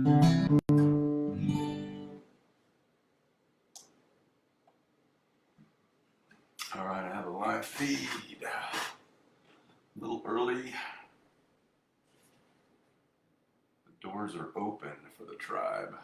All right, I have a live feed. A little early. The doors are open for the tribe.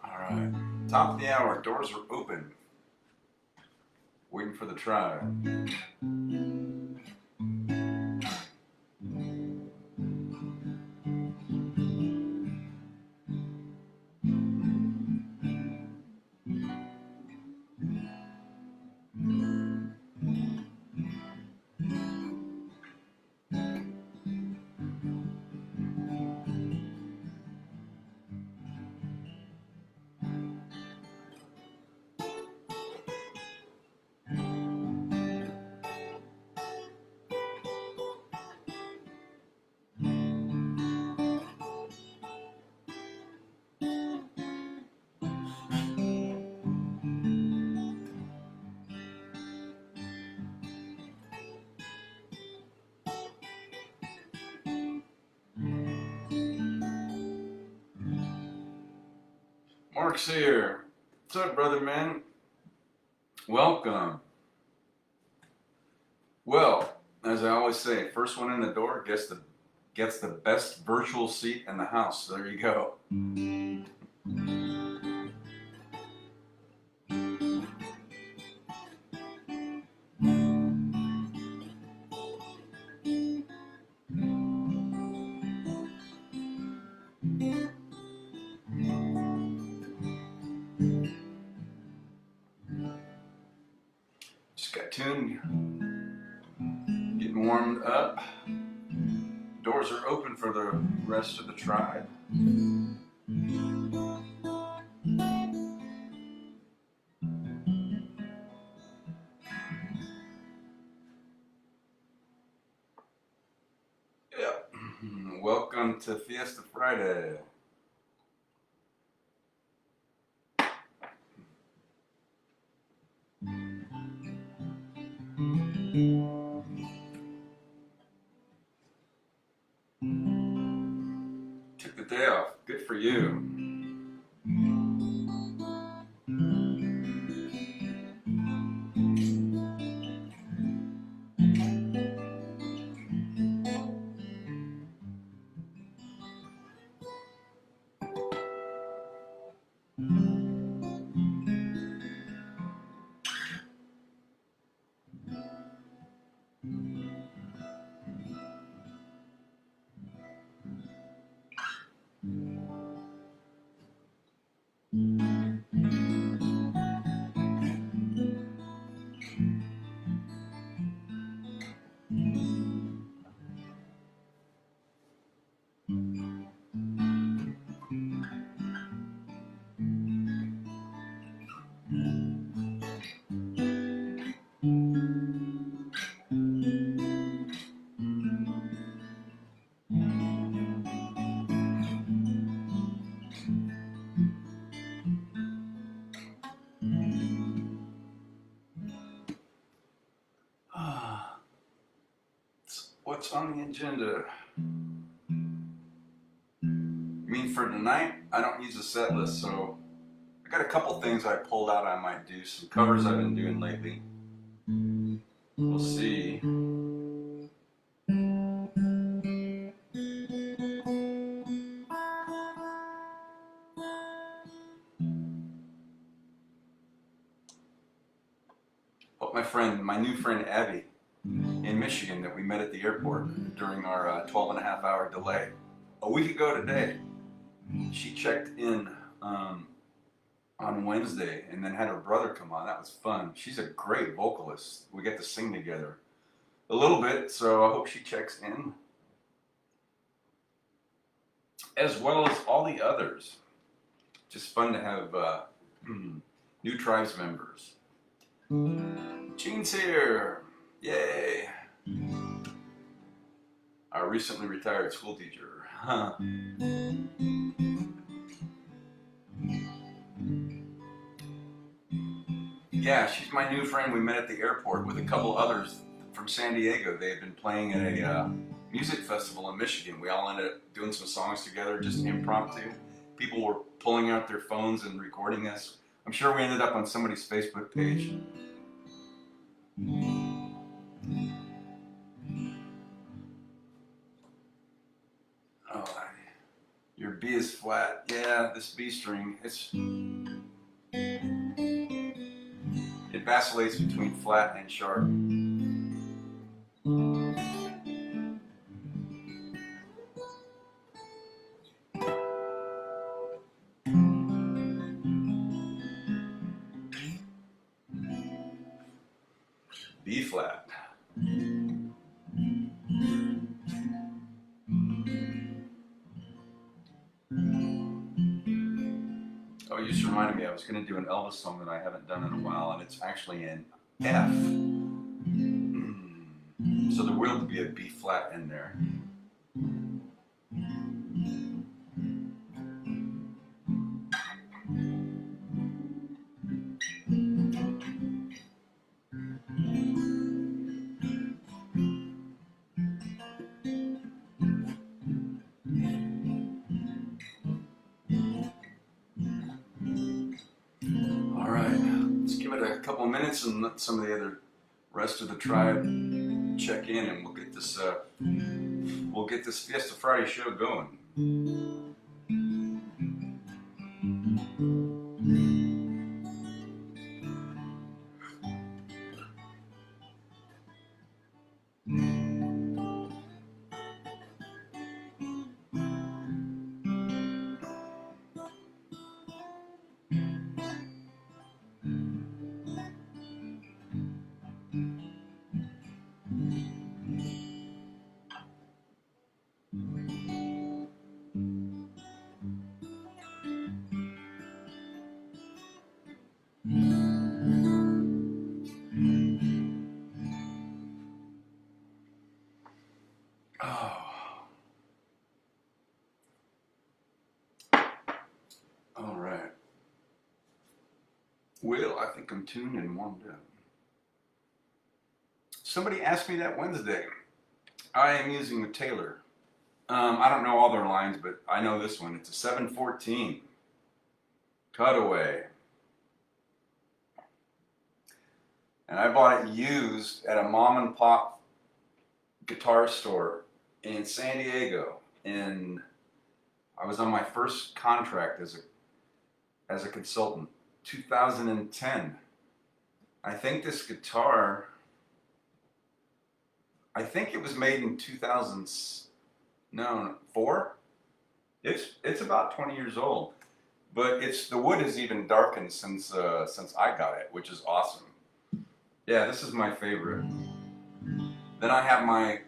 All right, top of the hour, doors are open. Waiting for the tribe. Mark's here. What's up, brother man? Welcome. Well, as I always say, first one in the door gets the best virtual seat in the house. There you go. Just got tuned, getting warmed up. Doors are open for the rest of the tribe. Yep. Welcome to Fiesta Friday. Took the day off. Good for you. what's on the agenda? I mean, for tonight, I don't use a set list, so I got a couple things I pulled out I might do, some covers I've been doing lately. We'll see. Oh, my new friend Abby in Michigan that we met at the airport during our 12 and a half hour delay. A week ago today, she checked in on Wednesday and then had her brother come on. That was fun. She's a great vocalist. We get to sing together a little bit, so I hope she checks in. As well as all the others. Just fun to have new Tribes members. Gene's here. Yay. Our recently retired school teacher. Huh. Yeah, she's my new friend. We met at the airport with a couple others from San Diego. They had been playing at a music festival in Michigan. We all ended up doing some songs together, just impromptu. People were pulling out their phones and recording us. I'm sure we ended up on somebody's Facebook page. Oh, your B is flat. Yeah, this B string, it vacillates between flat and sharp. B flat. Oh, you just reminded me, I was going to do an Elvis song that I haven't done in a while, and it's actually in F. So there will be a B flat in there. Give it a couple of minutes and let some of the other rest of the tribe check in, and we'll get this Fiesta Friday show going. All right. Well, I think I'm tuned and warmed up. Somebody asked me that Wednesday. I am using the Taylor. I don't know all their lines, but I know this one. It's a 714 Cutaway. And I bought it used at a mom and pop guitar store in San Diego. And I was on my first contract as a consultant, 2010. I think this guitar, I think it was made in 2004. It's about 20 years old, but the wood has even darkened since I got it, which is awesome. Yeah, this is my favorite. Then I have I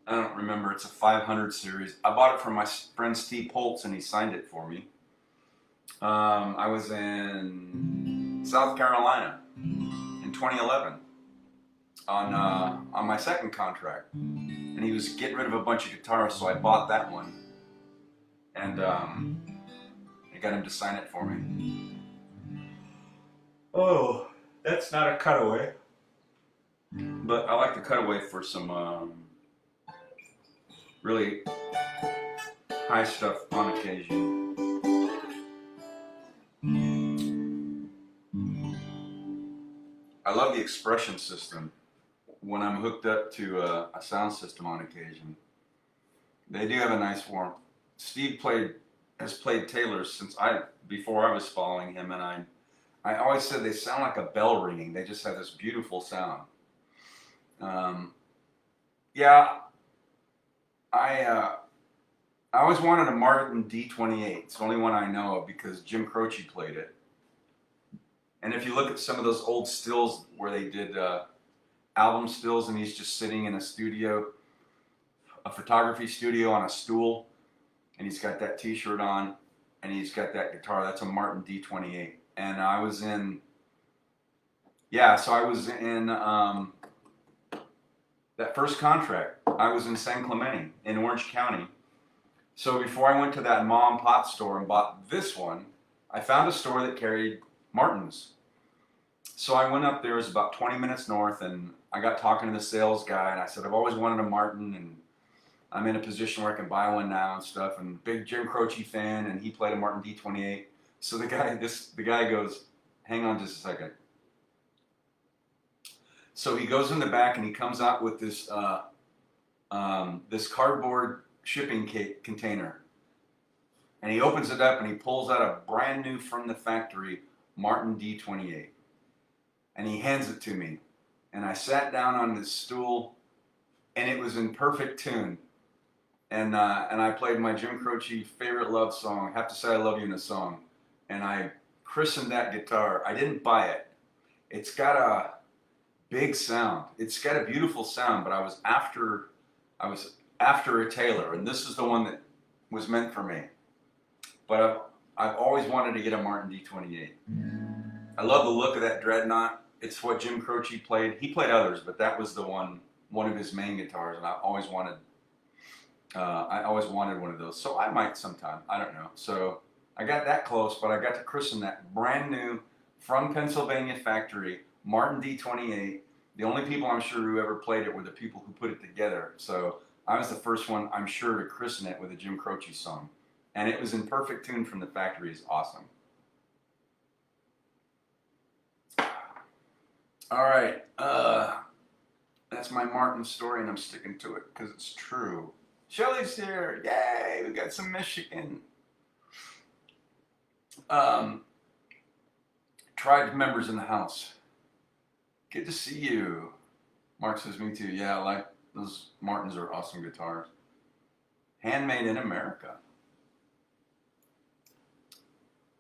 don't remember, it's a 500 series. I bought it from my friend Steve Holtz, and he signed it for me. I was in South Carolina in 2011 on my second contract, and he was getting rid of a bunch of guitars, so I bought that one, and I got him to sign it for me. Oh, that's not a Cutaway, but I like the Cutaway for some really high stuff on occasion. I love the expression system when I'm hooked up to a sound system on occasion. They do have a nice warmth. Steve has played Taylor's since before I was following him, and I always said they sound like a bell ringing. They just have this beautiful sound. Yeah, I always wanted a Martin D28. It's the only one I know of because Jim Croce played it. And if you look at some of those old stills where they did album stills, and he's just sitting in a studio, a photography studio on a stool, and he's got that T-shirt on, and he's got that guitar. That's a Martin D28. And I was in, that first contract. I was in San Clemente in Orange County. So before I went to that mom and pop store and bought this one, I found a store that carried Martins. So I went up there, it was about 20 minutes north, and I got talking to the sales guy, and I said, I've always wanted a Martin, and I'm in a position where I can buy one now and stuff, and big Jim Croce fan, and he played a Martin D28. So the guy goes, hang on just a second. So he goes in the back and he comes out with this this cardboard shipping container, and he opens it up and he pulls out a brand new from the factory Martin D28, and he hands it to me, and I sat down on this stool, and it was in perfect tune, and I played my Jim Croce favorite love song, Have to Say I Love You in a Song, and I christened that guitar. I didn't buy it. It's got a big sound. It's got a beautiful sound, but I was after a Taylor, and this is the one that was meant for me. But I've always wanted to get a Martin D28. I love the look of that Dreadnought. It's what Jim Croce played. He played others, but that was the one of his main guitars, and I always wanted one of those. So I might sometime. I don't know. So I got that close, but I got to christen that brand new from Pennsylvania factory Martin D28. The only people I'm sure who ever played it were the people who put it together. So I was the first one, I'm sure, to christen it with a Jim Croce song. And it was in perfect tune from the factory. It's awesome. All right. That's my Martin story, and I'm sticking to it because it's true. Shelly's here. Yay! We got some Michigan. Tribe members in the house. Good to see you. Mark says, me too. Yeah, I like those Martins are awesome guitars. Handmade in America.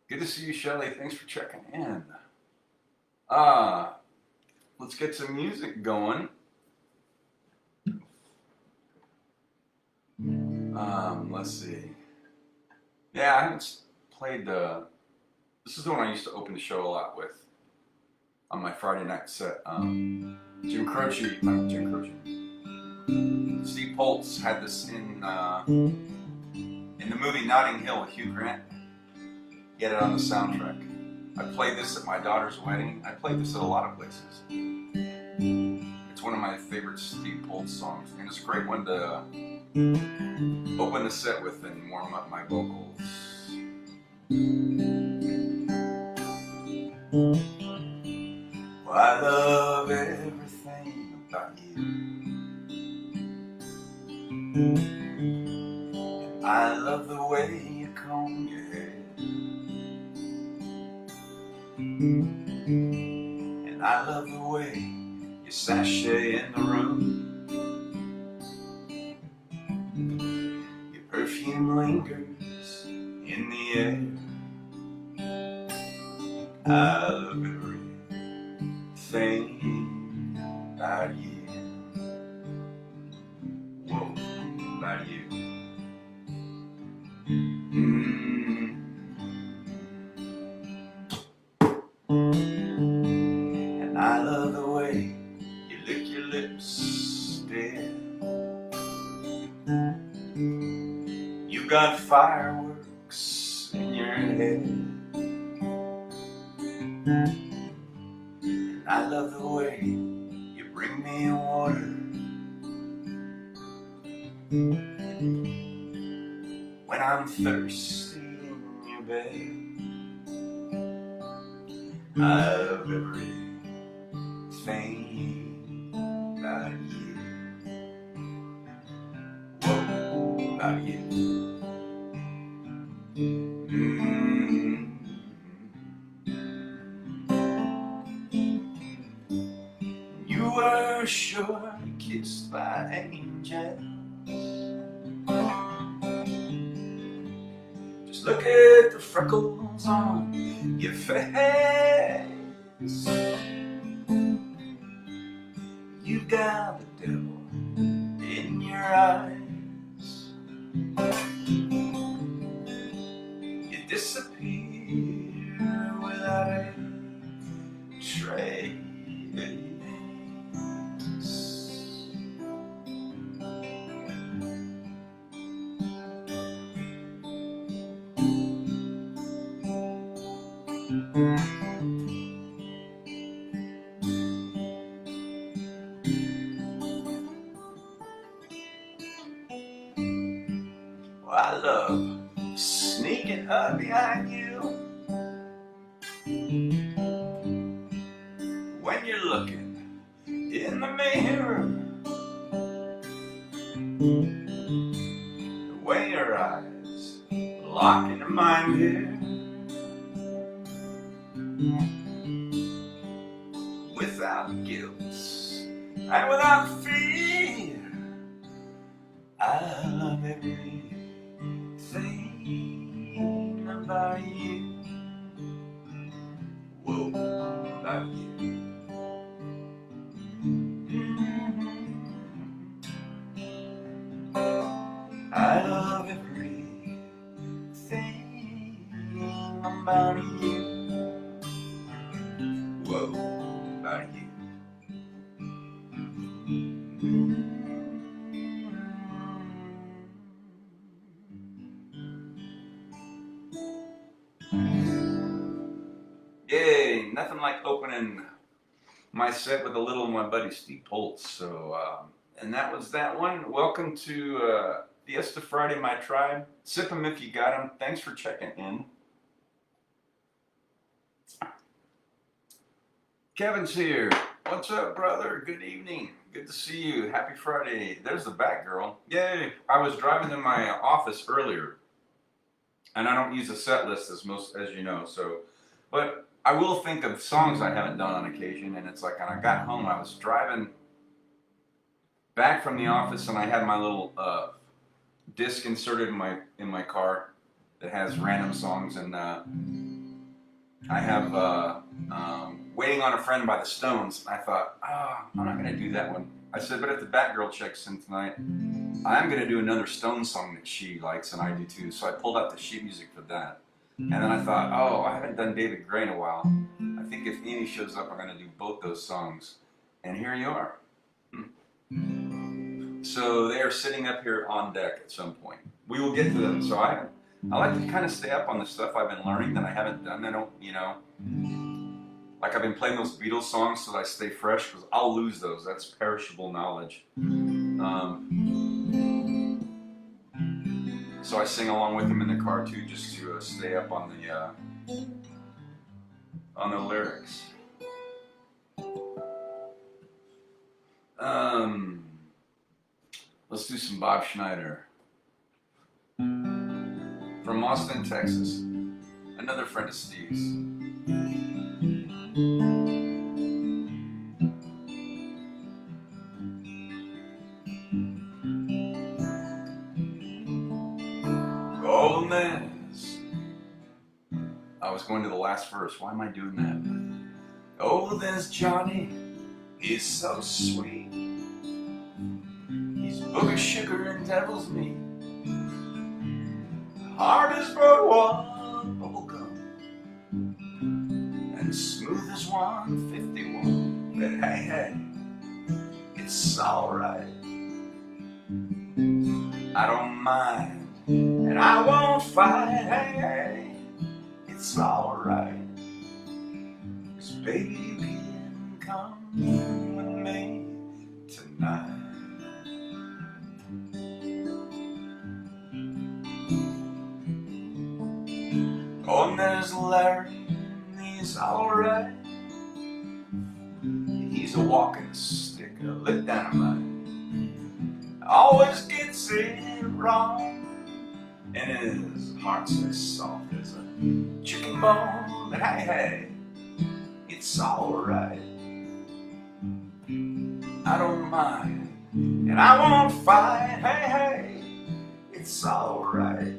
Good to see you, Shelly. Thanks for checking in. Let's get some music going. Let's see. Yeah, I haven't played this is the one I used to open the show a lot with on my Friday night set. Jim Croce, not Jim Croce. Steve Poltz had this in the movie Notting Hill with Hugh Grant. He had it on the soundtrack. I played this at my daughter's wedding. I played this at a lot of places. It's one of my favorite Steve Poltz songs, and it's a great one to open the set with and warm up my vocals. Well, I love everything about you. And I love the way you comb your hair. And I love the way you sashay in the room. Your perfume lingers in the air. I love everything about you. Whoa, about you. And I love the way you lick your lips still. You got fireworks in your head. And I love the way you bring me water. You when I'm thirsty in your bed. I love everything about you. Whoa, about you. You were sure kissed by angels. Just look at the freckles on your face. You got the devil in your eyes. You disappear without a trace. Well, I love sneaking up behind you when you're looking in the mirror. The way your eyes lock into mine here, without guilt and without fear. I love everything about you. Whoa, about you. I love everything about you. Whoa, about you. Yay, nothing like opening my set with a little of my buddy Steve Poltz. So, and that was that one. Welcome to Fiesta Friday, my tribe. Sip 'em if you got 'em. Thanks for checking in. Kevin's here. What's up, brother? Good evening. Good to see you. Happy Friday. There's the back girl. Yay. I was driving to my office earlier, and I don't use a set list as you know, so, but I will think of songs I haven't done on occasion, and it's like when I got home, I was driving back from the office, and I had my little disc inserted in my car that has random songs, and I have Waiting on a Friend by the Stones. I thought, I'm not gonna do that one. I said, but if the Batgirl checks in tonight, I'm gonna do another Stones song that she likes and I do too. So I pulled out the sheet music for that. And then I thought, I haven't done David Gray in a while. I think if Amy shows up, I'm going to do both those songs. And here you are. So they are sitting up here on deck at some point. We will get to them. So I like to kind of stay up on the stuff I've been learning that I haven't done. I don't, like I've been playing those Beatles songs so that I stay fresh, because I'll lose those. That's perishable knowledge. So I sing along with them in the car too, just to stay up on the lyrics. Let's do some Bob Schneider from Austin, Texas. Another friend of Steve's. Goldman's. I was going to the last verse. Why am I doing that? Oh, there's Johnny. He's so sweet. He's booger sugar and devil's meat. Hard as one bubblegum and smooth as 151. But hey, it's alright. I don't mind. And I won't fight, hey, it's alright. 'Cause baby, you can come with me tonight. is Larry, he's alright. He's a walking stick of lit dynamite. Always gets it wrong, and his heart's as soft as a chicken bone. But hey, it's alright. I don't mind, and I won't fight. Hey, it's alright.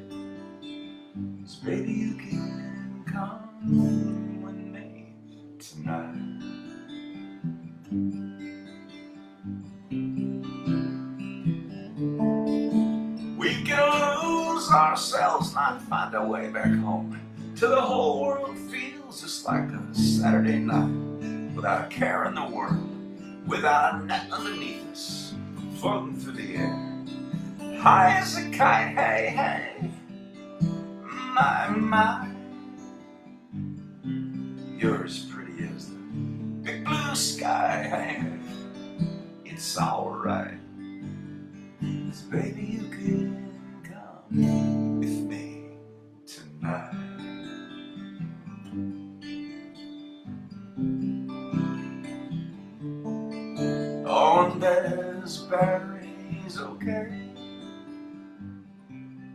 'Cause baby, you can come with me tonight. We can lose ourselves, not find our way back home, till the whole world feels just like a Saturday night, without a care in the world, without a net underneath us, floating through the air, high as a kite. Hey, my, you're as pretty as the big blue sky. Hey, it's alright. 'Cause baby, you can come with me tonight. Oh, and there's Barry's okay.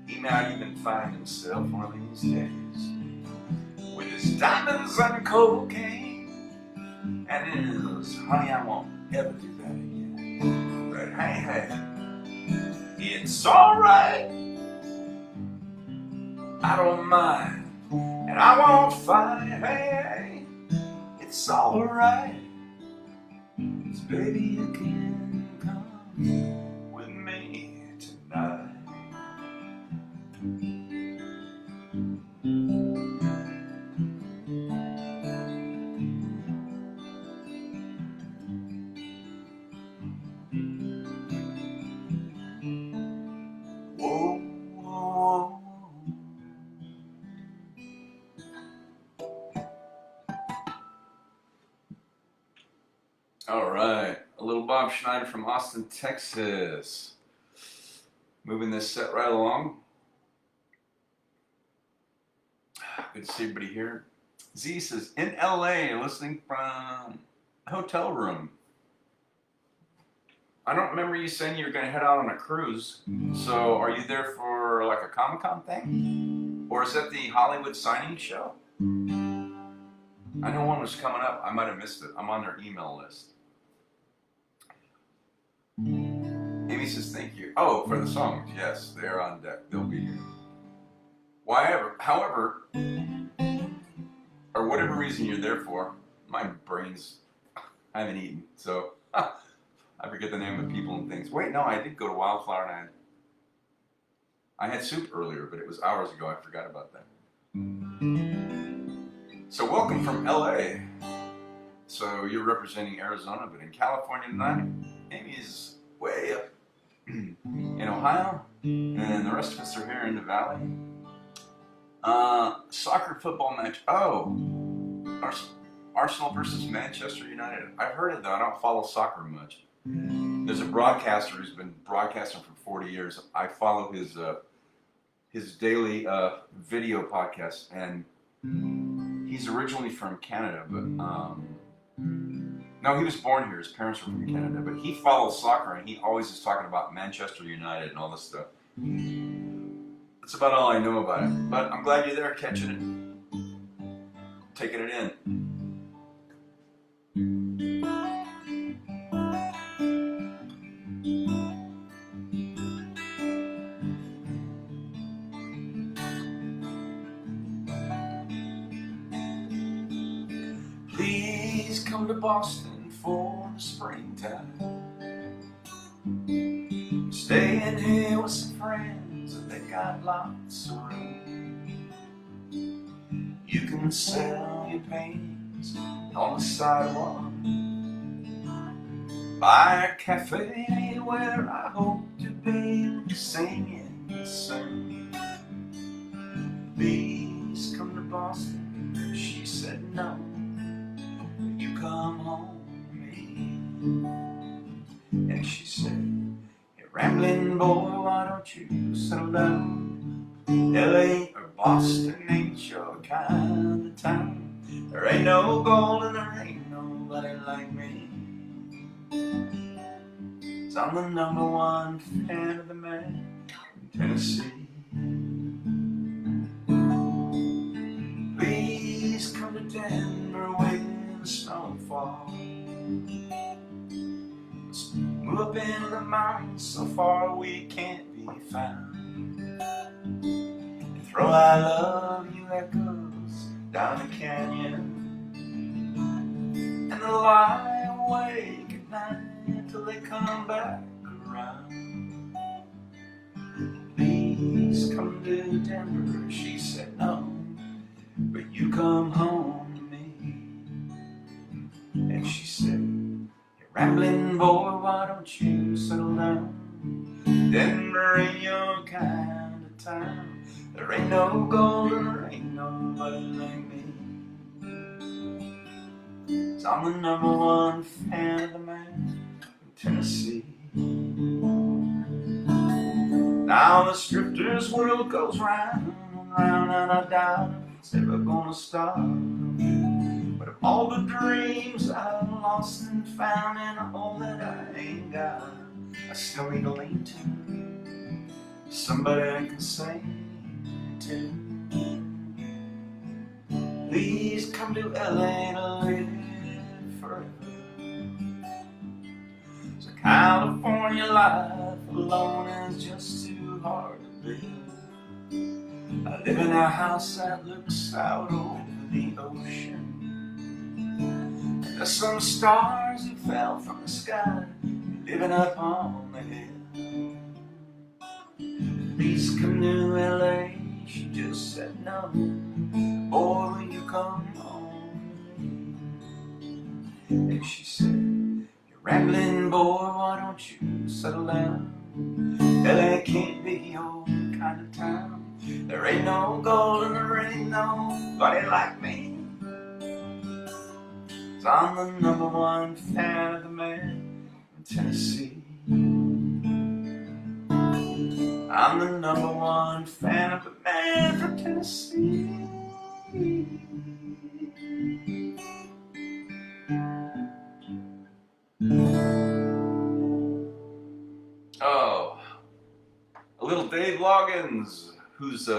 He might even find himself one of these days with his diamonds and cocaine and his honey, I won't ever do that again. But hey, it's alright. I don't mind, and I won't fight. Hey, it's alright. 'Cause baby, you can come with me tonight. Whoa, whoa, all right, a little Bob Schneider from Austin, Texas. Moving this set right along. Good to see everybody here. Z says, in LA, listening from a hotel room. I don't remember you saying you were going to head out on a cruise. So are you there for like a Comic-Con thing? Or is that the Hollywood signing show? I know one was coming up. I might have missed it. I'm on their email list. Amy says, thank you. Oh, for the songs. Yes, they're on deck. They'll be here. However, or whatever reason you're there for, my brain's, I haven't eaten. So I forget the name of people and things. Wait, no, I did go to Wildflower and I had soup earlier, but it was hours ago. I forgot about that. So welcome from LA. So you're representing Arizona, but in California tonight. Amy's way up in Ohio, and the rest of us are here in the valley. Soccer football match. Oh, Arsenal versus Manchester United. I've heard it though. I don't follow soccer much. There's a broadcaster who's been broadcasting for 40 years. I follow his daily video podcast, and he's originally from Canada, but no, he was born here. His parents were from Canada, but he follows soccer, and he always is talking about Manchester United and all this stuff. That's about all I know about it. But I'm glad you're there, catching it, taking it in. Please come to Boston for the springtime. Staying here with some friends, and they got lots of room. You can sell your paintings on the sidewalk, buy a cafe anywhere. I hope to be singing soon. Please come to Boston. She said no. You come home with me. And she said, hey, rambling boy, why don't you settle down? LA or Boston ain't your kind. ain't no gold and there ain't nobody like me. 'Cause I'm the #1 fan of the man in Tennessee. Please come to Denver when the snow falls. Let's move up into the mountains so far we can't be found, and throw I love you echoes down the canyon, and they'll lie awake at night till they come back around. Please come to Denver, she said no, but you come home to me. And she said, you rambling boy, why don't you settle down? Denver ain't your kind of town. There ain't no gold and there ain't nobody like me. 'Cause I'm the #1 fan of the man in Tennessee. Now the stripter's world goes round and round, and I doubt it's ever gonna stop. But of all the dreams I've lost and found, and all that I ain't got, I still need to lean to somebody I can sing to. Please come to LA to live forever. So California life alone is just too hard to build. I live in a house that looks out over the ocean. There's some stars that fell from the sky living up on the hill. Please come to LA, she just said no. Boy, will you come home? And she said, you're rambling boy, why don't you settle down? LA can't be your kind of town. There ain't no gold and there ain't nobody like me. 'Cause I'm the #1 fan of the man in Tennessee. I'm the #1 fan of the man from Tennessee. Oh, a little Dave Loggins, whose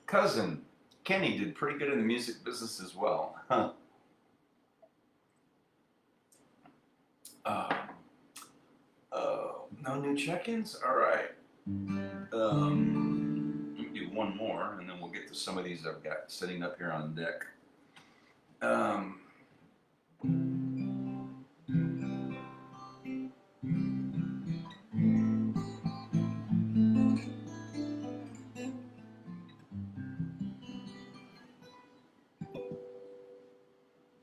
cousin Kenny did pretty good in the music business as well. Huh. No new check-ins? All right. Let me do one more, and then we'll get to some of these I've got sitting up here on deck.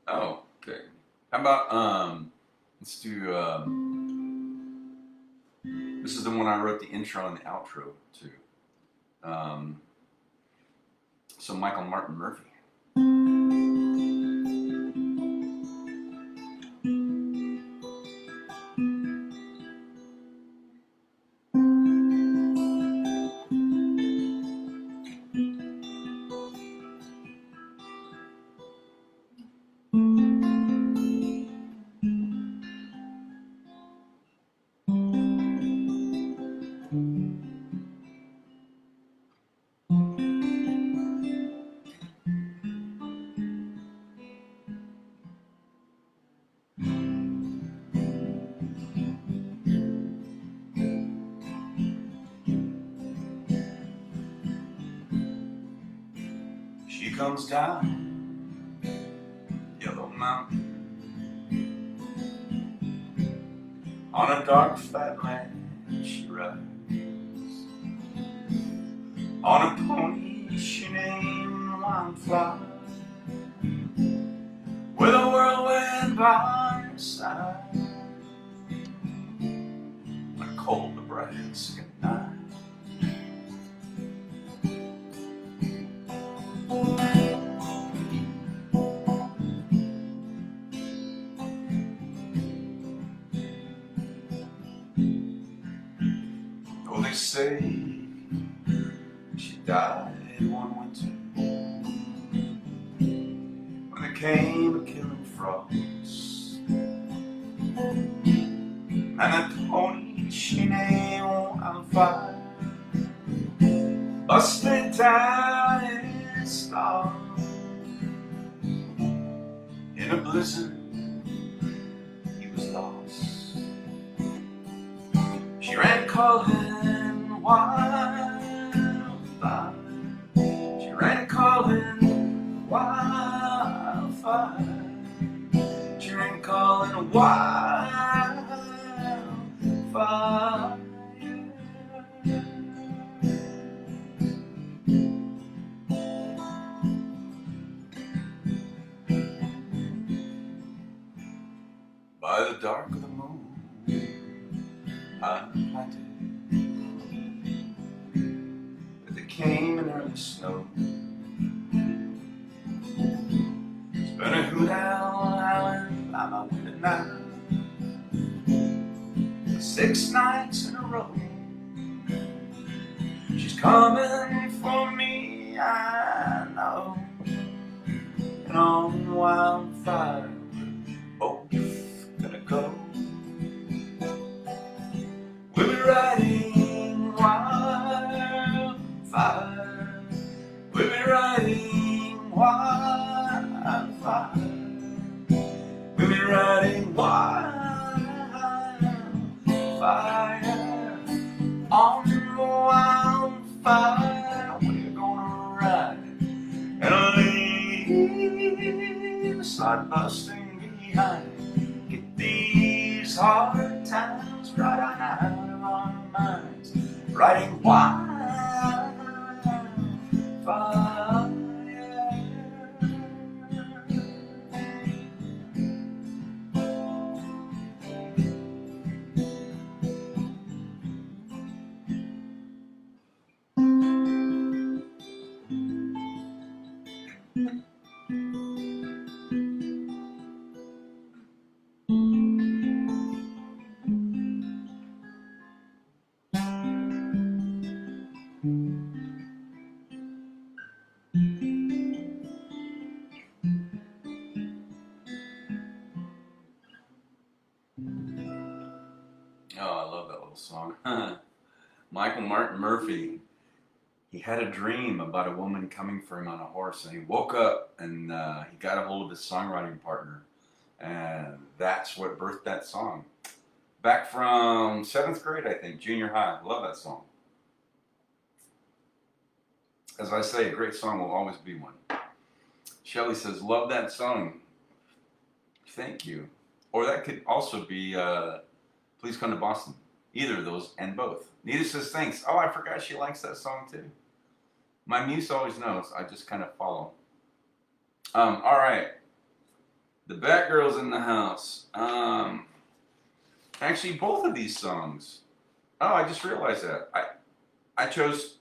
Oh, okay. How about let's do this is the one I wrote the intro and the outro to. So Michael Martin Murphey. She comes down Yellow Mountain on a dark flat land. She rides on a pony she named Wildflower, with a whirlwind by her side on a cold Nebraska night. Oh, they say she died one winter when became a killing frost, and that pony she named Wildfire busted down and stopped in a blizzard. He was lost. She ran calling wildfire. She ran calling wildfire. She ran calling wildfire. By the dark of the moon, I planted that there came an early snow. Spent a hoot owl howling by my window now, 6 nights in a row. She's coming for me, I know, and on wildfire both gonna go. We'll be riding wildfire. We'll be riding wildfire. We'll be riding wildfire on wildfire. We're gonna ride and leave the side busting behind. Get these hard times right on out of our minds. Riding wildfire. Oh, I love that little song. Michael Martin Murphey. He had a dream about a woman coming for him on a horse, and he woke up and he got a hold of his songwriting partner, and that's what birthed that song. Back from 7th grade, I think, junior high. Love that song. As I say, a great song will always be one. Shelly says, love that song. Thank you. Or that could also be Please Come to Boston. Either of those and both. Nita says, thanks. Oh, I forgot she likes that song too. My muse always knows. I just kind of follow. All right. The Batgirl's in the house. Actually, both of these songs. Oh, I just realized that. I chose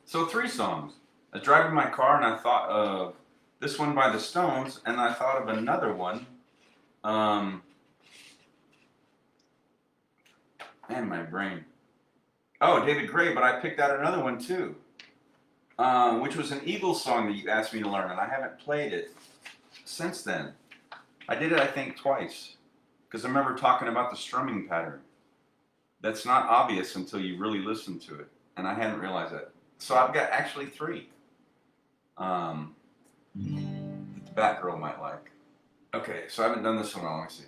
3 songs. I was driving my car and I thought of this one by the Stones, and I thought of another one. Man, my brain. Oh, David Gray, but I picked out another one too, which was an Eagles song that you asked me to learn, and I haven't played it since then. I did it, I think, twice, because I remember talking about the strumming pattern. That's not obvious until you really listen to it, and I hadn't realized that. So I've got actually 3 that the Batgirl might like. Okay, so I haven't done this one. Let me see.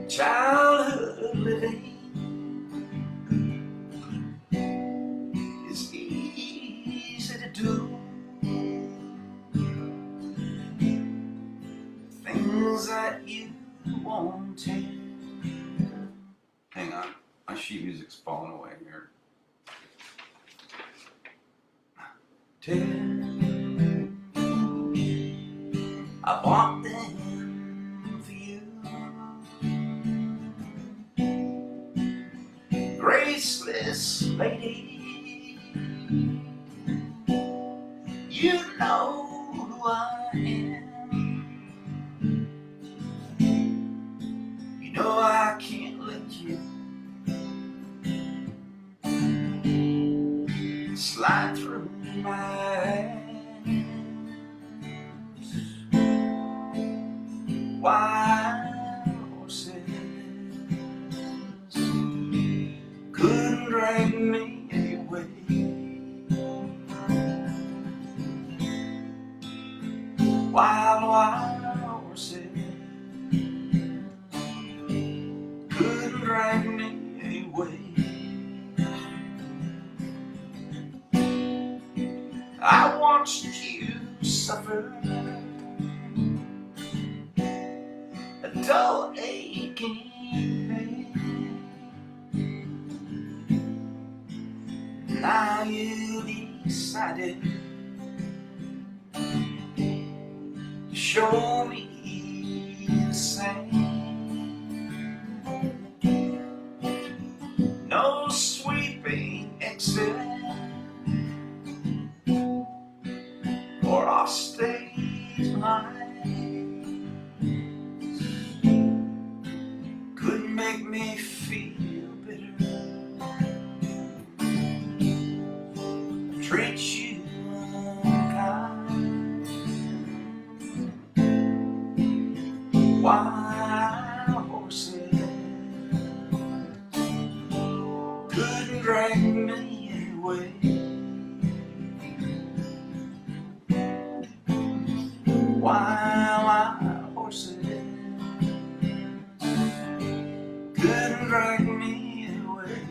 Childhood living is easy to do. Things that you wanted. Hang on, my sheet music's falling away here. I bought them for you. Graceless lady, You know who I am. You know I can't let you slide through my hands. Wild horses couldn't drag me away. Wild, wild horses couldn't drag me away. I watched you suffer a dull aching pain. Now you decided to show me the same. No sweeping exit or offstage lines could make me feel bitter, treat you unkind. Wild horses couldn't drag me away. Wild, wild horses couldn't drag me away.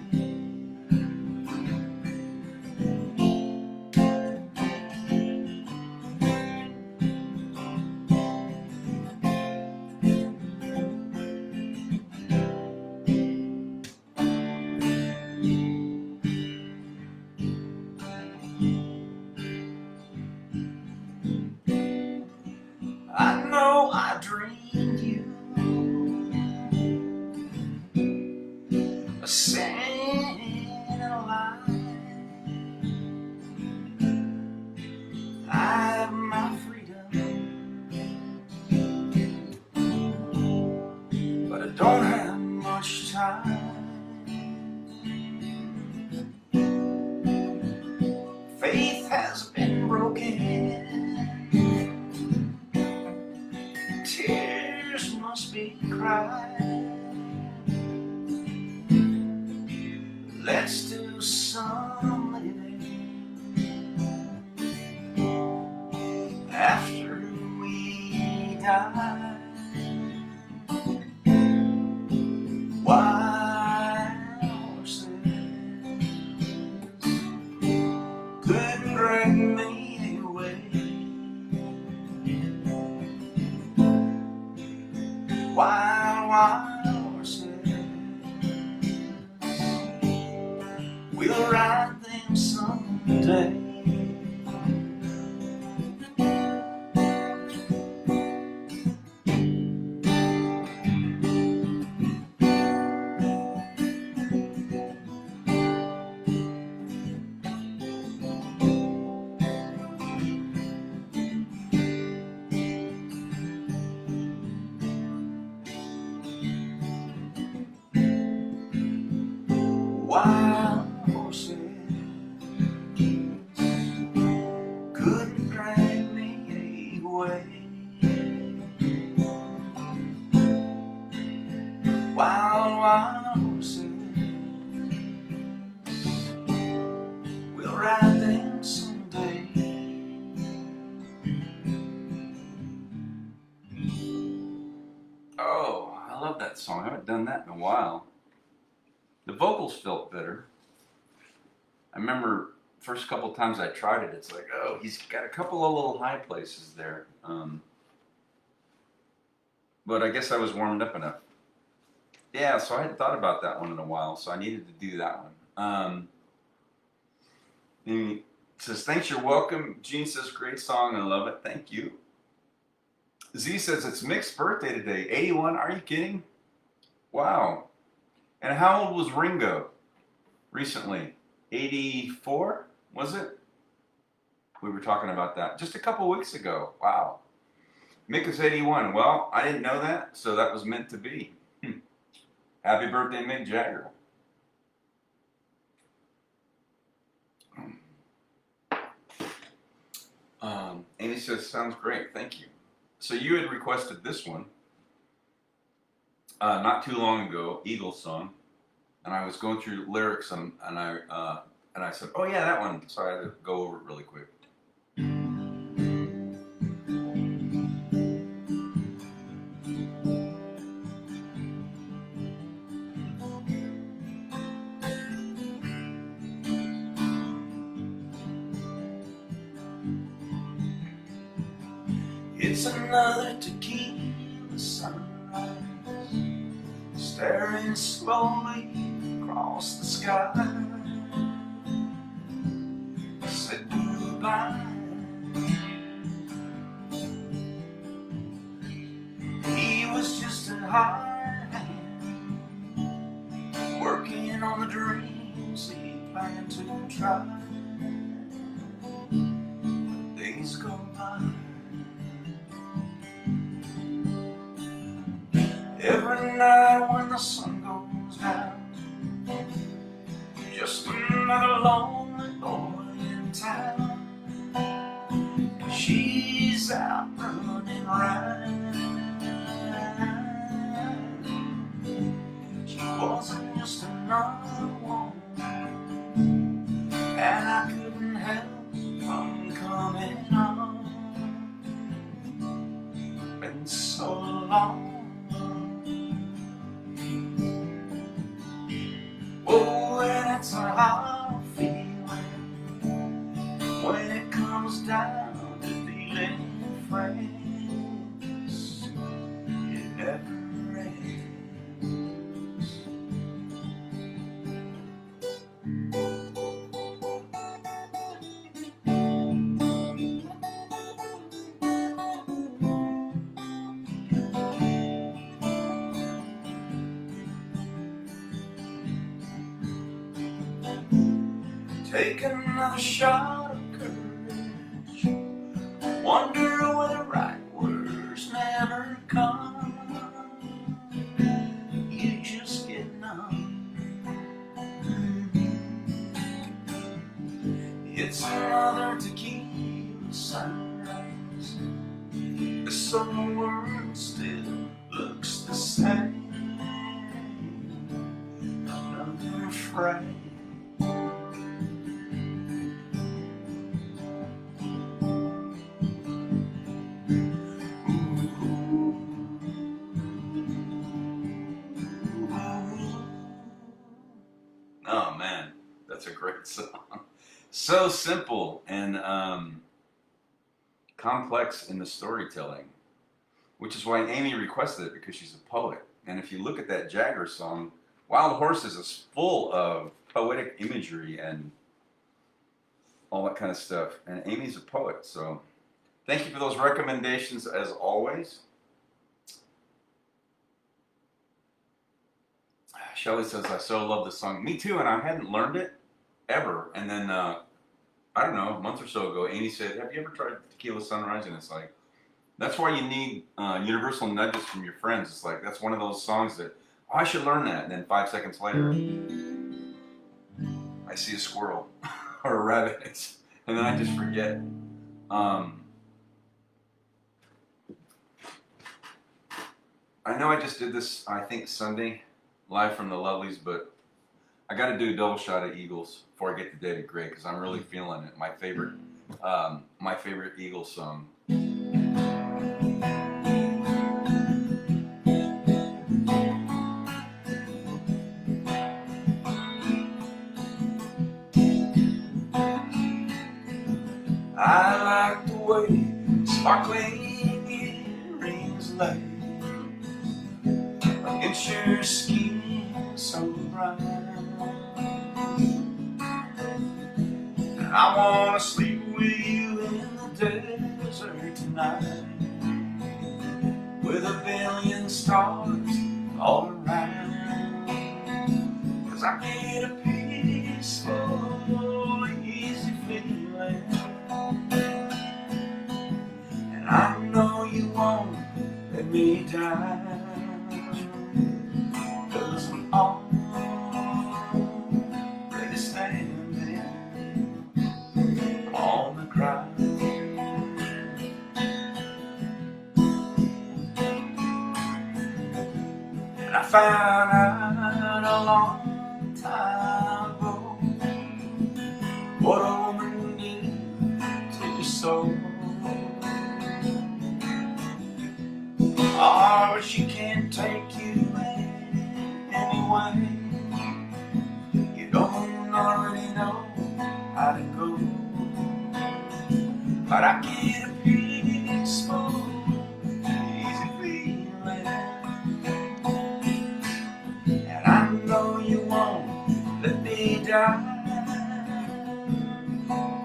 I know I dreamed you a sin and a lie. I have my freedom, but I don't have much time. Faith has been broken, tears must be cried. Let's do some living after we die. Wild horses couldn't drag me away. Wild, wild horses, we'll ride them someday. Wild horses couldn't drag me away. Wild, wild horses, we'll ride them someday. Oh, I love that song. I haven't done that in a while. The vocals felt better. I remember first couple times I tried it, it's like, oh, he's got a couple of little high places there. But I guess I was warmed up enough. Yeah, so I hadn't thought about that one in a while, so I needed to do that one. He says, thanks, you're welcome. Gene says, great song, I love it. Thank you. Z says, it's Mick's birthday today. 81, are you kidding? Wow. And how old was Ringo recently? 84, was it? We were talking about that just a couple weeks ago. Wow. Mick is 81. Well, I didn't know that, so that was meant to be. Happy birthday, Mick Jagger. Amy says, sounds great. Thank you. So you had requested this one not too long ago, Eagles song, and I was going through lyrics and I said, oh yeah, that one. So I had to go over it really quick. It's another tequila sunrise, staring slowly across the sky. Said goodbye. He was just a hired hand, working on the dreams he planned to try. Days go by. Every night when the sun goes down, just another lonely boy in town. She's out running around. She wasn't just another one, and I couldn't help from coming on. Been so long. Oh, and it's a hard feeling when it comes down to dealing with friends. It never ends. Take another shot of courage. Wonder where the right words never come. You just get numb. It's another tequila sunrise. The summer world still looks the same. Another Friday. Oh man, that's a great song. So simple and complex in the storytelling, which is why Amy requested it, because she's a poet. And if you look at that Jagger song, Wild Horses is full of poetic imagery and all that kind of stuff. And Amy's a poet, so thank you for those recommendations as always. Shelly says, I so love this song. Me too, and I hadn't learned it ever. And then, I don't know, a month or so ago, Amy said, have you ever tried Tequila Sunrise? And it's like, that's why you need universal nudges from your friends. It's like, that's one of those songs that, oh, I should learn that. And then 5 seconds later, I see a squirrel or a rabbit. And then I just forget. I know I just did this, I think, Sunday, live from the Lovelies, but I got to do a double shot of Eagles before I get to David Gray, because I'm really feeling it. My favorite Eagles song. I like the way sparkling earrings lay against your skin so bright. And I wanna sleep with you in the desert tonight, with a billion stars all around. 'Cause I get a peaceful, easy feeling me down, 'cause I'm already standing on the ground. And I found out a long time ago what a woman did to your soul. Oh, but she can't take you anyway. You don't already know how to go. But I get a peaceful, easy feeling, and I know you won't let me die,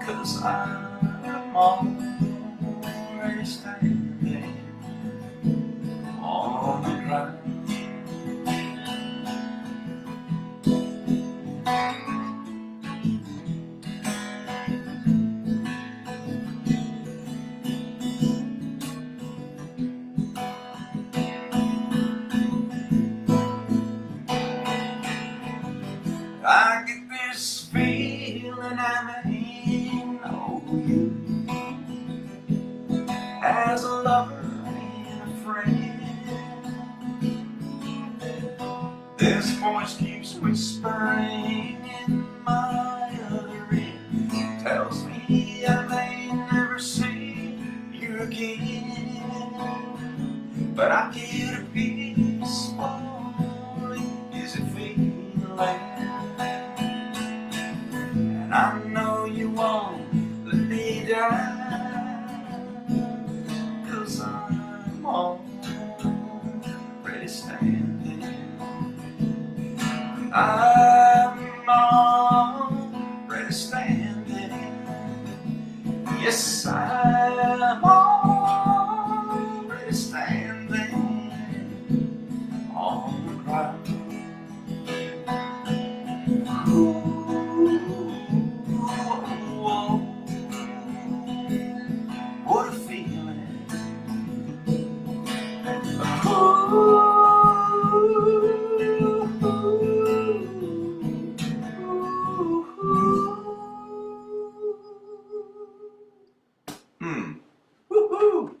'cause I'm already standing on the ground. I get this feeling I may know you as a lover and a friend. This voice keeps whispering in my other ear, tells me I may never see you again. But I get a peaceful, easy feeling, and I know you won't let me die, 'cause I'm already standing. I'm already standing. Yes, I'm already standing on the ground. What a feeling. Woohoo!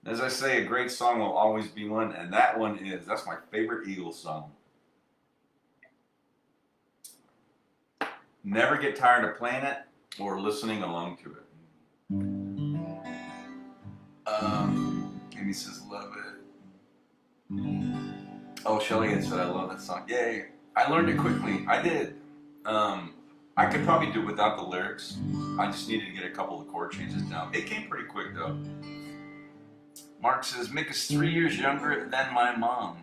As I say, a great song will always be one, and that one is, that's my favorite Eagles song. Never get tired of playing it or listening along to it. Amy says, love it. Oh, Shelly had said, I love that song. Yay. I learned it quickly. I did. I could probably do it without the lyrics. I just needed to get a couple of chord changes down. It came pretty quick, though. Mark says, Mick is 3 years younger than my mom.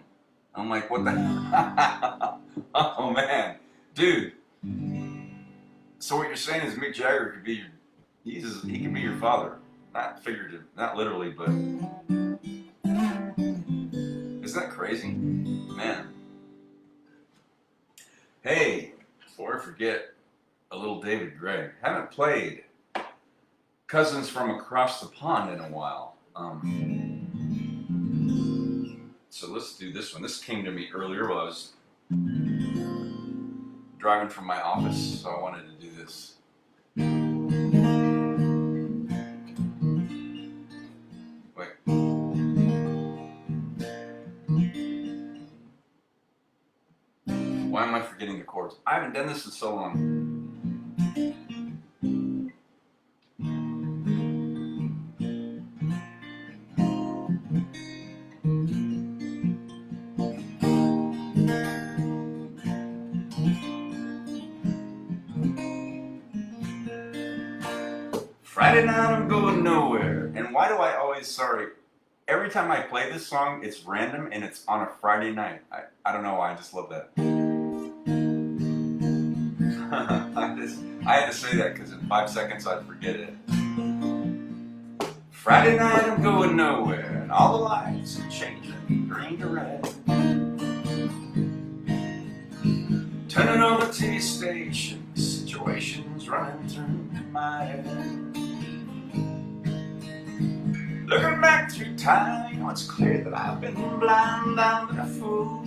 I'm like, what the hell? Oh, man. Dude. So what you're saying is Mick Jagger could be he could be your father. Not figurative, not literally, but isn't that crazy? Man. Hey, before I forget, a little David Gray. Haven't played Cousins from Across the Pond in a while. So let's do this one. This came to me earlier while I was driving from my office, so I wanted to do this. Wait. Why am I forgetting the chords? I haven't done this in so long. Friday night I'm going nowhere. And why do I always, every time I play this song, it's random and it's on a Friday night. I don't know why, I just love that. I had to say that because in 5 seconds I'd forget it. Friday night I'm going nowhere, and all the lights are changing green to red. Turning on the TV station, situations running through my head. Looking back through time, you know it's clear that I've been blind, I've been a fool.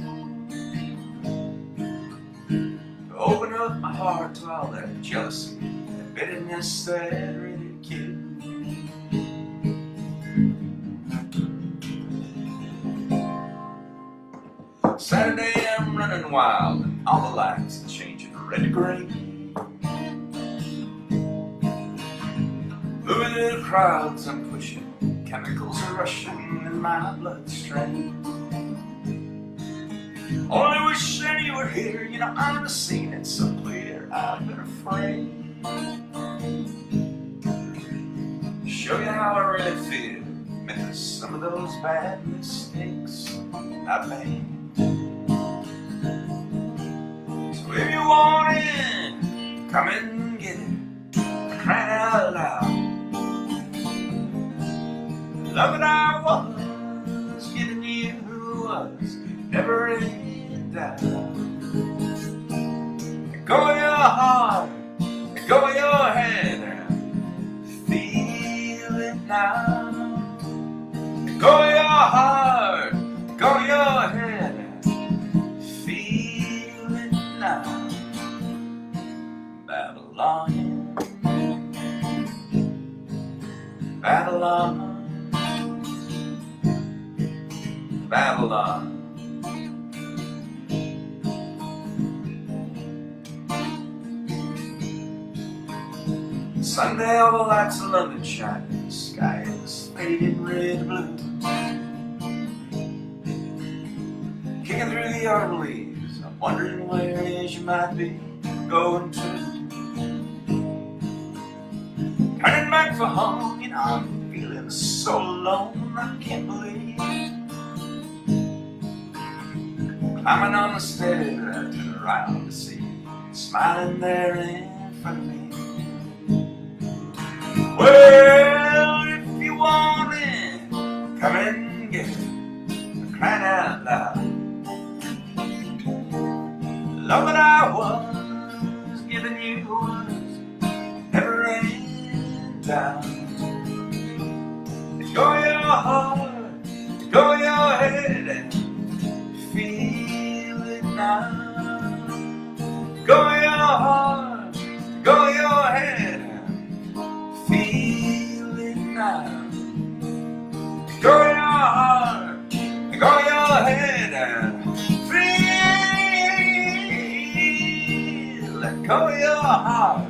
Open up my heart to all that jealousy, that bitterness, that ridicule. Saturday I'm running wild and all the lights are changing red to green. Moving in the crowds I'm pushing, chemicals are rushing in my bloodstream. Only wish that you were here, you know I'm the scene, it's so clear I've been afraid. Show you how I really feel, miss some of those bad mistakes I've made. So if you want it, come and get it, crying out loud. The love that I was giving you was never in doubt. Go with your heart, go with your head, feel it now. Go with your heart, go with your head, feel it now. Babylon, Babylon, Babylon. Sunday, all the lights of London shine, the sky is faded red blue. Kicking through the autumn leaves, I'm wondering where it is you might be going to. Turning back for home, you know I'm feeling so alone, I can't believe. Climbing on the stairs, I turn around to see you smiling there in front of me. Well, if you want it, come and get it, crying out loud. The love that I was giving you was never in doubt. Go your heart, go your head, and feel it now. Go your heart, go your head, feel it now. Go your heart, go your head and feel it. Go your heart,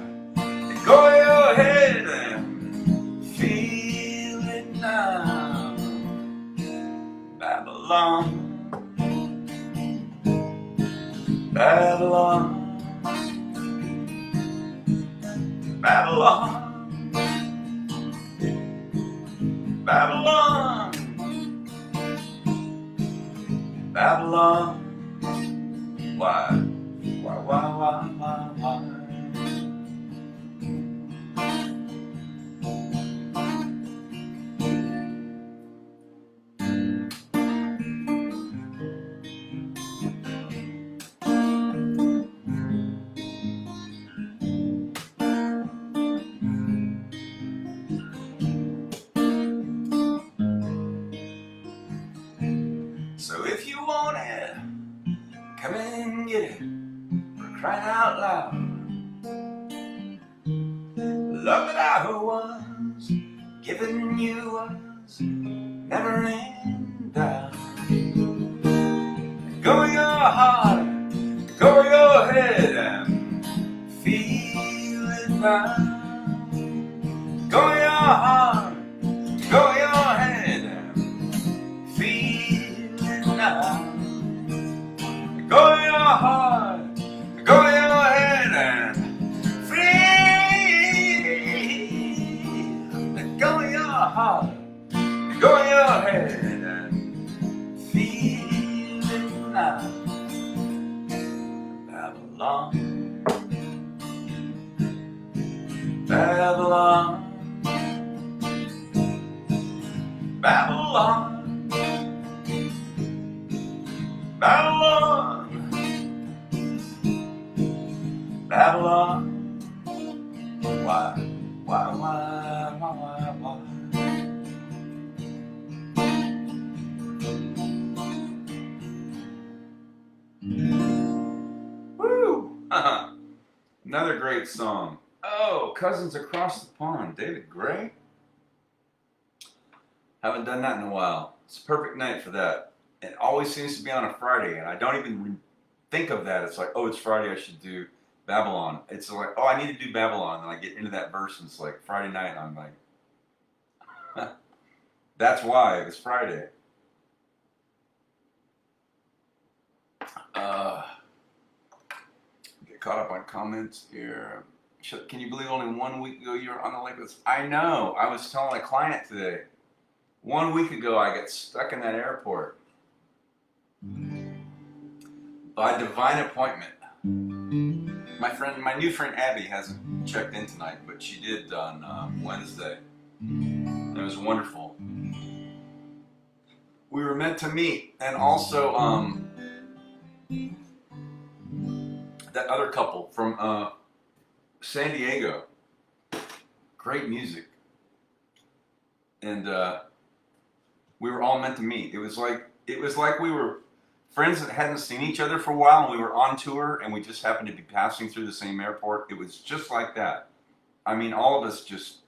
go your head and feel it now. Babylon, Babylon, Babylon. Babylon, Babylon, why? So if you want it, come and get it, we're crying out loud. The love that I was giving you was never in doubt. Go your heart, go your head and feel it now. Go your heart, go your head and feel it now. Go your heart, go your head and feel. Go your heart, go your head and feel it now. Babylon, Babylon, Babylon, Babylon, Babylon. Why? Another great song. Oh, Cousins Across the Pond, David Gray. Haven't done that in a while. It's a perfect night for that. It always seems to be on a Friday, and I don't even think of that. It's like, oh, it's Friday, I should do Babylon. It's like, oh, I need to do Babylon, and I get into that verse, and it's like Friday night, and I'm like, that's why it's Friday. Get caught up on comments here. Can you believe only 1 week ago you were on the lake list? I know. I was telling a client today. 1 week ago, I got stuck in that airport by divine appointment. My new friend Abby hasn't checked in tonight, but she did on Wednesday. It was wonderful. We were meant to meet, and also that other couple from San Diego. Great music, and we were all meant to meet. It was like we were friends that hadn't seen each other for a while, and we were on tour, and we just happened to be passing through the same airport. It was just like that. I mean, all of us just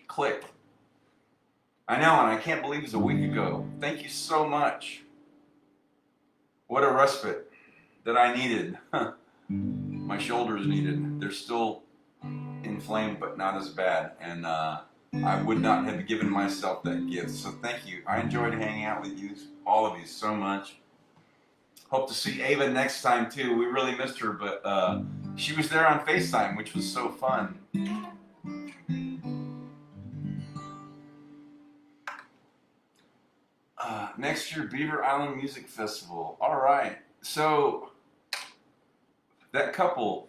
clicked. I know, and I can't believe it was a week ago. Thank you so much. What a respite that I needed. My shoulders needed. They're still inflamed, but not as bad. And I would not have given myself that gift. So thank you. I enjoyed hanging out with you, all of you, so much. Hope to see Ava next time too. We really missed her, but she was there on FaceTime, which was so fun. Next year, Beaver Island Music Festival. All right. So that couple,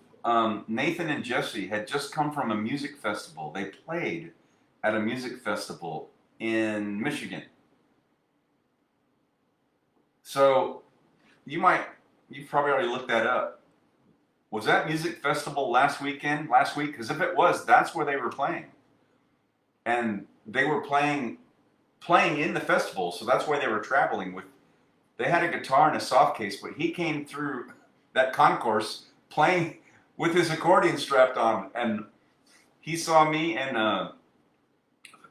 Nathan and Jesse, had just come from a music festival. They played at a music festival in Michigan. So you've probably already looked that up. Was that music festival last week? Because if it was, that's where they were playing. And they were playing in the festival, so that's why they were traveling with. They had a guitar and a soft case, but he came through that concourse playing with his accordion strapped on, and he saw me and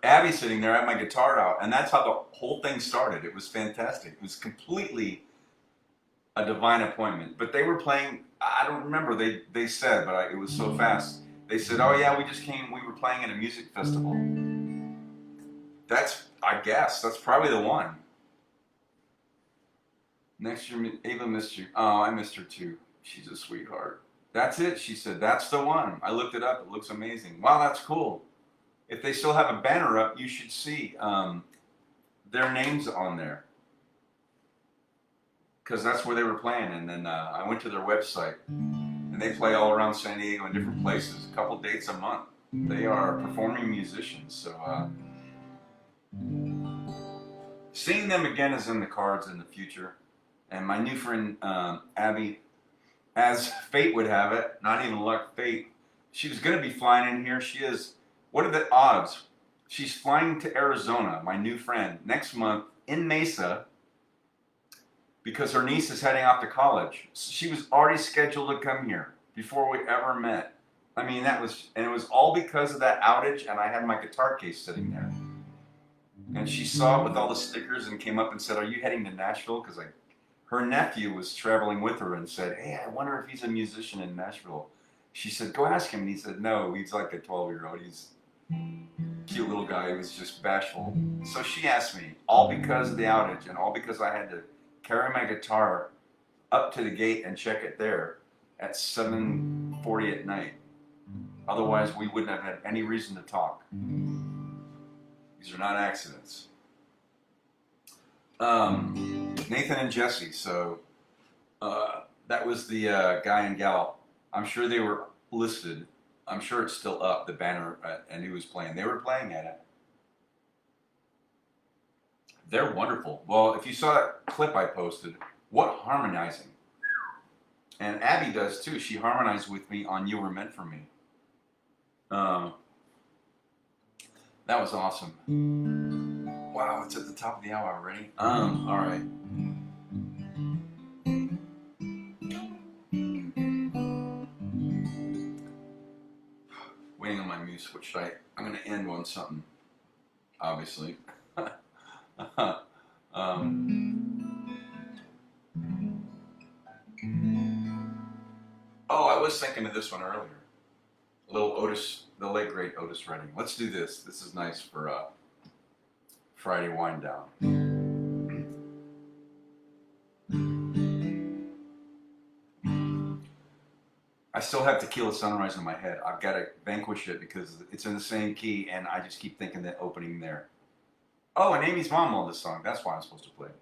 Abby sitting there. I had my guitar out, and that's how the whole thing started. It was fantastic. It was completely a divine appointment. But they were playing. I don't remember. They said, but it was so fast. They said, "Oh yeah, we just came. We were playing at a music festival." I guess that's probably the one. Next year, Ava missed you. Oh, I missed her too. She's a sweetheart. That's it, she said. That's the one. I looked it up. It looks amazing. Wow, that's cool. If they still have a banner up, you should see their names on there. Because that's where they were playing. And then I went to their website. And they play all around San Diego in different places. A couple dates a month. They are performing musicians. So seeing them again is in the cards in the future. And my new friend Abby, as fate would have it, not even luck, fate, she was going to be flying in here. She is, what are the odds? She's flying to Arizona, my new friend, next month in Mesa because her niece is heading off to college. She was already scheduled to come here before we ever met. I mean, it was all because of that outage, and I had my guitar case sitting there. And she saw it with all the stickers and came up and said, "Are you heading to Nashville?" Because her nephew was traveling with her and said, "Hey, I wonder if he's a musician in Nashville." She said, "Go ask him." And he said, "No, he's like a 12-year-old. He's a cute little guy. He was just bashful." So she asked me, all because of the outage and all because I had to carry my guitar up to the gate and check it there at 7:40 at night. Otherwise, we wouldn't have had any reason to talk. These are not accidents. Nathan and Jesse. So that was the guy and gal. I'm sure they were listed. I'm sure it's still up, the banner, and who was playing. They were playing at it. They're wonderful. Well, if you saw that clip I posted, what harmonizing. And Abby does too. She harmonized with me on You Were Meant For Me. That was awesome. Wow, it's at the top of the hour already. All right. waiting on my muse, which I'm going to end on something, obviously. Oh, I was thinking of this one earlier. A little Otis, the late great Otis Redding. Let's do this. This is nice for Friday wind down. I still have Tequila Sunrise in my head. I've got to vanquish it because it's in the same key, and I just keep thinking that opening there. Oh, and Amy's mom loved this song. That's why I'm supposed to play it.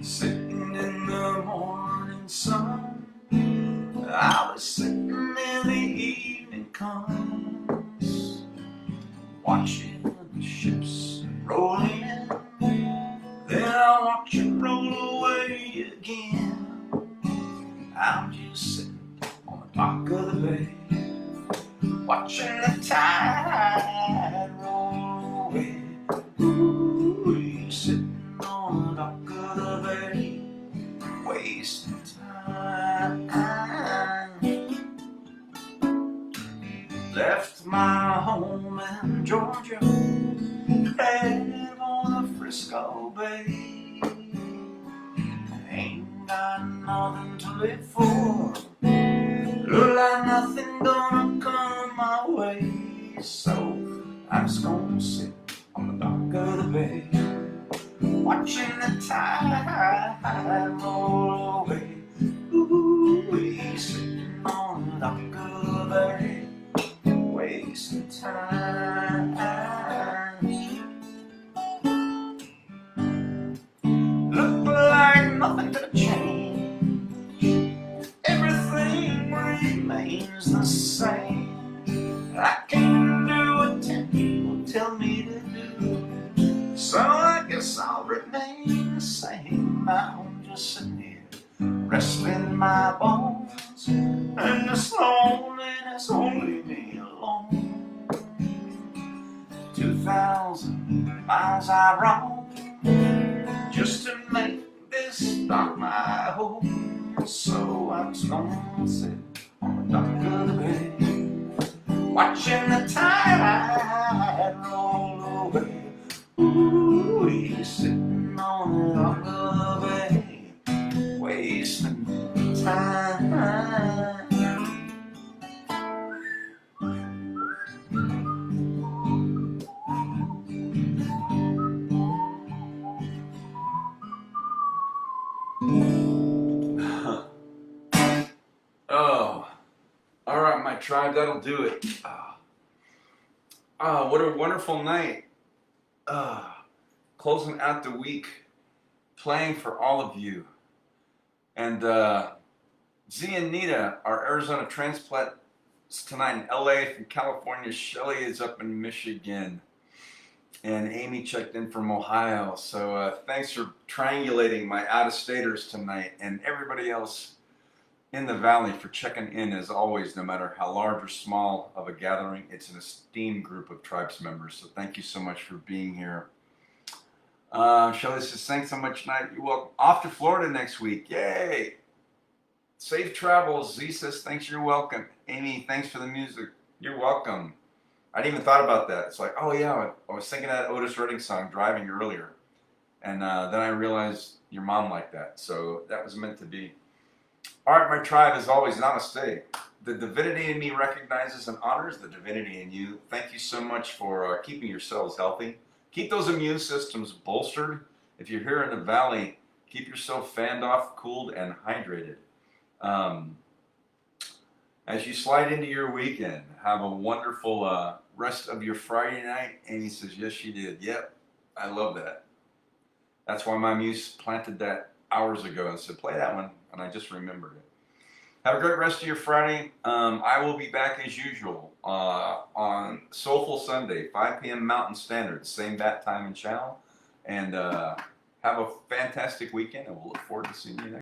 Sitting in the morning sun, I was sitting in the evening comes, watching the ships roll in, then I watch it roll away again. I'm just sitting on the dock of the bay, watching the tide roll away. Ooh, sitting on the dock of the bay, wasting time. Left my home in Georgia, headed on the Frisco Bay. Ain't got nothing to live for, look like nothing gonna come my way. So I'm just gonna sit on the dock of the bay, watching the tide roll away. Ooh, sitting on the dock of the bay, wasting time. Look like nothing to change, everything remains the same. I can't do what 10 people tell me to do, so I guess I'll remain the same. I'm just sitting here, resting my bones, and this loneliness won't leave me alone. 2,000 miles I roam, just to make this dock my home. So I'm just gonna sit on the dock of the bay, watching the tide roll away. Ooh, he's sitting on the dock of the bay, wasting time. Oh, all right, my tribe, that'll do it. What a wonderful night. Closing out the week, playing for all of you. And Z and Nita, our Arizona transplants tonight in LA from California. Shelly is up in Michigan. And Amy checked in from Ohio. So thanks for triangulating my out-of-staters tonight, and everybody else in the Valley for checking in as always. No matter how large or small of a gathering, it's an esteemed group of tribes members. So thank you so much for being here. Shelly says, thanks so much, Night. You're welcome. Off to Florida next week. Yay! Safe travels. Z says, thanks, you're welcome. Amy, thanks for the music. You're welcome. I didn't even thought about that. It's like, oh yeah, I was thinking that Otis Redding song driving earlier. And then I realized your mom liked that. So that was meant to be. All right, my tribe, as always, namaste. The divinity in me recognizes and honors the divinity in you. Thank you so much for keeping yourselves healthy. Keep those immune systems bolstered. If you're here in the Valley, keep yourself fanned off, cooled, and hydrated. As you slide into your weekend, have a wonderful rest of your Friday night. Amy says, yes, she did. Yep, I love that. That's why my muse planted that hours ago and said, play that one. And I just remembered it. Have a great rest of your Friday. I will be back as usual on Soulful Sunday, 5 p.m. Mountain Standard, same bat time and channel. And have a fantastic weekend, and we'll look forward to seeing you next.